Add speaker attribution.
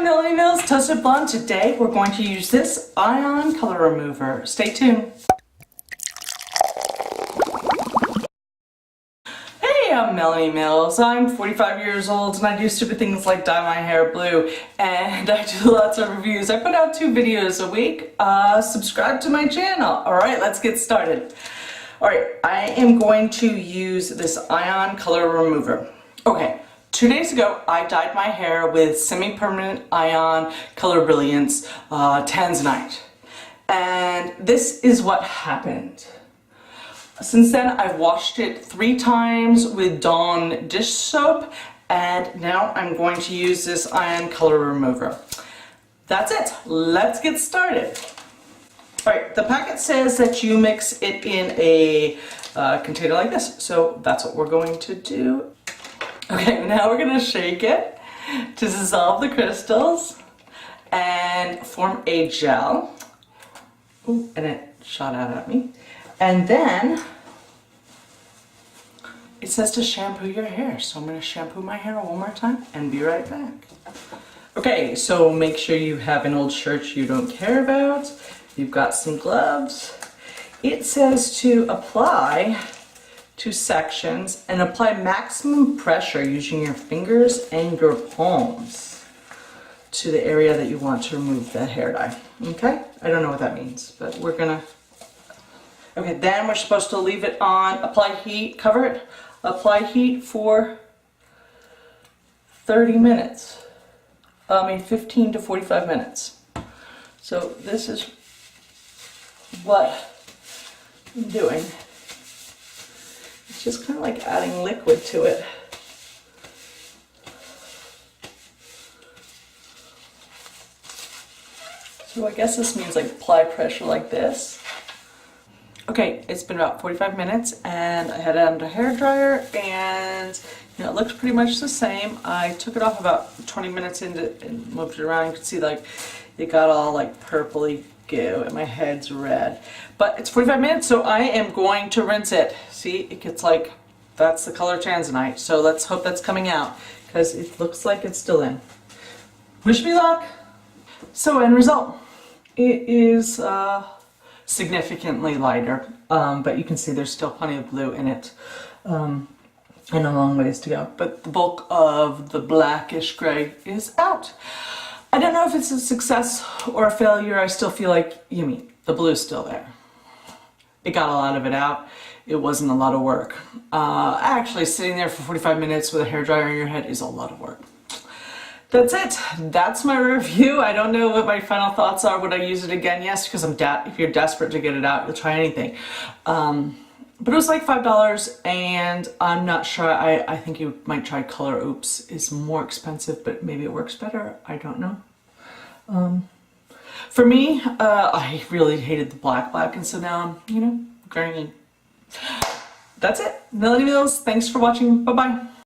Speaker 1: Melanie Mills, Toasted Blonde. Today we're going to use this Ion color remover. Stay tuned. Hey, I'm Melanie Mills. I'm 45 years old and I do stupid things like dye my hair blue, and I do lots of reviews. I put out 2 videos a week. Subscribe to my channel. Alright, let's get started. Alright, I am going to use this Ion color remover. Okay. 2 days ago, I dyed my hair with Semi-Permanent Ion Color Brilliance Tanzanite. And this is what happened. Since then, I've washed it 3 times with Dawn dish soap, and now I'm going to use this Ion color remover. That's it. Let's get started. Alright, the packet says that you mix it in a container like this, so that's what we're going to do. Okay, now we're going to shake it to dissolve the crystals and form a gel. Ooh, and it shot out at me. And then it says to shampoo your hair. So I'm going to shampoo my hair one more time and be right back. Okay, so make sure you have an old shirt you don't care about. You've got some gloves. It says to apply 2 sections and apply maximum pressure using your fingers and your palms to the area that you want to remove the hair dye. Okay? I don't know what that means, but we're gonna... Okay, then we're supposed to leave it on, apply heat, cover it, apply heat for 30 minutes. 15 to 45 minutes. So this is what I'm doing. It's just kind of like adding liquid to it. So I guess this means like apply pressure like this. Okay, it's been about 45 minutes and I had it under a hairdryer, and you know, it looks pretty much the same. I took it off about 20 minutes into and moved it around. You can see like it got all like purpley goo and my head's red. But it's 45 minutes, so I am going to rinse it. See, it gets like, that's the color Tanzanite. So let's hope that's coming out, because it looks like it's still in. Wish me luck. So end result. It is significantly lighter, but you can see there's still plenty of blue in it. And a long ways to go. But the bulk of the blackish gray is out. I don't know if it's a success or a failure. I still feel like, the blue's still there. It got a lot of it out. It wasn't a lot of work. Actually, sitting there for 45 minutes with a hairdryer in your head is a lot of work. That's it. That's my review. I don't know what my final thoughts are. Would I use it again? Yes, because if you're desperate to get it out, you'll try anything. But it was like $5, and I'm not sure. I think you might try Color Oops. It's more expensive, but maybe it works better. I don't know. For me, I really hated the black, and so now I'm, green. That's it. Melanie Mills, thanks for watching. Bye-bye.